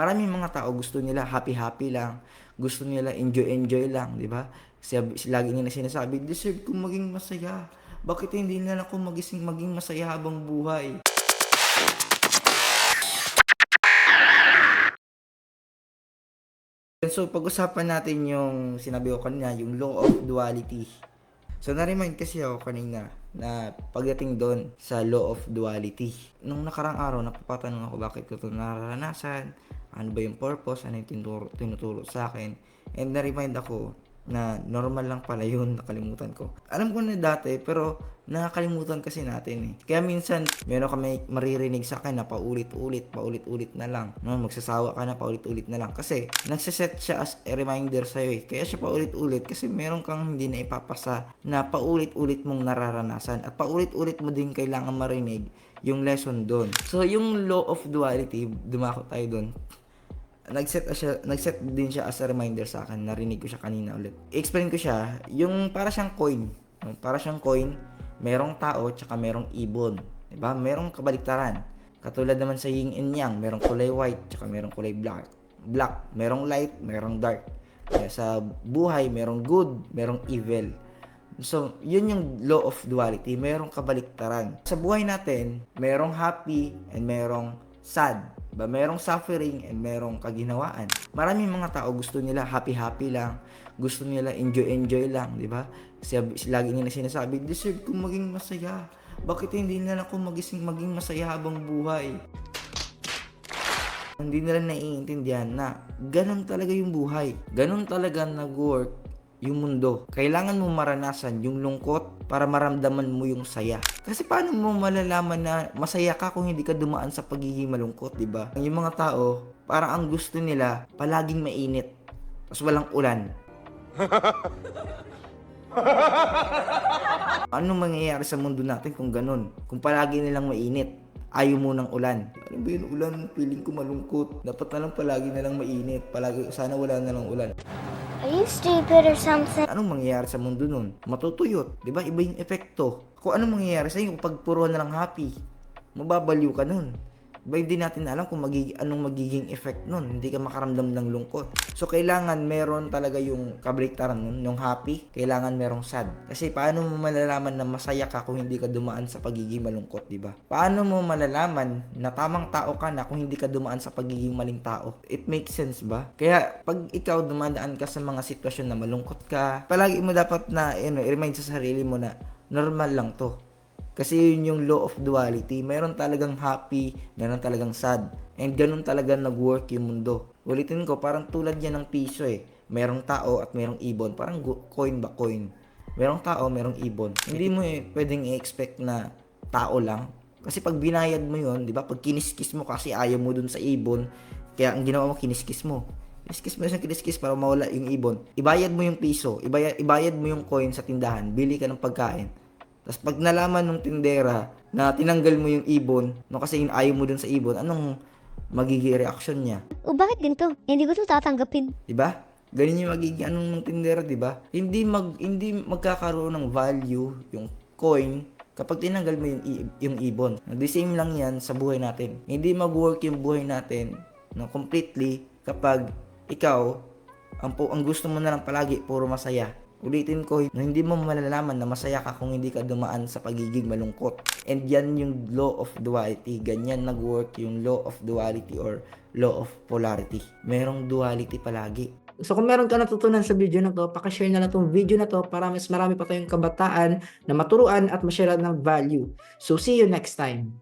Maraming mga tao gusto nila happy-happy lang, gusto nila enjoy-enjoy lang, 'di ba? Lagi nila sinasabi, "Deserve kong maging masaya. Bakit hindi na lang ako maging masaya habang buhay?" So, pag-usapan natin yung sinabi ko kanina, yung law of duality. So, na-remind kasi ako kanina na pagdating doon sa law of duality. Nung nakarang araw, napapatanong ako bakit ko ito nararanasan, ano ba yung purpose, ano yung tinuturo sa akin. And na-remind ako na normal lang pala yun, nakalimutan ko. Alam ko na dati, pero nakakalimutan kasi natin eh. Kaya minsan, meron kami maririnig sa akin na paulit-ulit na lang. No, magsasawa ka na, paulit-ulit na lang. Kasi, nagsiset siya as a reminder sa'yo eh. Kaya siya paulit-ulit kasi meron kang hindi na ipapasa na paulit-ulit mong nararanasan. At paulit-ulit mo din kailangan marinig yung lesson doon. So, yung law of duality, dumako tayo doon. Nagset din siya as a reminder sa akin. Narinig ko siya kanina ulit. I-explain ko siya, yung para siyang coin. Para siyang coin, merong tao tsaka merong ibon. 'Di ba? Merong kabaliktaran. Katulad naman sa yin and yang, merong kulay white tsaka merong kulay black. Merong light, merong dark. Kaya sa buhay, merong good, merong evil. So, yun yung law of duality. Merong kabaliktaran. Sa buhay natin, merong happy and merong sad. Ba, merong suffering and merong kaginhawaan. Maraming mga tao gusto nila happy-happy lang, gusto nila enjoy-enjoy lang, di ba? Kasi lagi nila sinasabi, deserve kong maging masaya. Bakit hindi na lang ako maging masaya habang buhay? Hindi nila naiintindihan na ganun talaga yung buhay. Ganun talaga nag-work yung mundo. Kailangan mo maranasan yung lungkot para maramdaman mo yung saya. Kasi paano mo malalaman na masaya ka kung hindi ka dumaan sa pagiging malungkot, di ba? Yung mga tao, parang ang gusto nila palaging mainit. Tapos walang ulan. Ano mangyayari sa mundo natin kung ganun? Kung palagi nilang mainit, ayaw mo ng ulan. Ano ba yung ulan? Feeling ko malungkot. Dapat na lang palagi na lang mainit. Palagi, sana wala na lang ulan. Are you stupid or something? Anong mangyayari sa mundo nun? Matutuyot. Di ba? Iba yung epekto. Kung anong mangyayari sa iyo pag puro na lang happy, mababaliw ka nun. Diba, hindi natin alam kung anong magiging effect nun. Hindi ka makaramdam ng lungkot. So, kailangan meron talaga yung kabaliktaran nun, yung happy. Kailangan merong sad. Kasi paano mo malalaman na masaya ka kung hindi ka dumaan sa pagiging malungkot, di ba? Paano mo malalaman na tamang tao ka na kung hindi ka dumaan sa pagiging maling tao? It makes sense ba? Kaya, pag ikaw dumadaan ka sa mga sitwasyon na malungkot ka, palagi mo dapat na, i-remind sa sarili mo na normal lang to. Kasi yun yung law of duality. Meron talagang happy, meron talagang sad. And ganun talaga nag-work yung mundo. Ulitin ko, parang tulad yan ng piso eh. Merong tao at merong ibon. Parang coin ba coin. Merong tao, merong ibon. Hindi mo pwedeng i-expect na tao lang. Kasi pag binayad mo yun, di ba? Pag kiniskis mo kasi ayaw mo dun sa ibon, kaya ang ginawa mo, kiniskis mo. Kiniskis mo yung kiniskis para mawala yung ibon. Ibayad mo yung piso, ibayad mo yung coin sa tindahan, bili ka ng pagkain. Tapos pag nalaman ng tindera na tinanggal mo yung ibon, no, kasi yung ayaw mo dun sa ibon, anong magiging reaction niya? O bakit ganito? Hindi ko ito tatanggapin. 'Di ba? Ganun yung magiging anong ng tindera, 'di ba? Hindi magkakaroon ng value yung coin kapag tinanggal mo yung ibon. The same lang 'yan sa buhay natin. Hindi mag-work yung buhay natin no completely kapag ikaw ang gusto mo na lang palagi puro masaya. Ulitin ko, hindi mo malalaman na masaya ka kung hindi ka dumaan sa pagiging malungkot. And yan yung law of duality. Ganyan nag-work yung law of duality or law of polarity. Merong duality palagi. So kung meron ka natutunan sa video na to, pakishare na lang tong video na to para mas marami pa tayong kabataan na maturuan at ma-share ng value. So see you next time.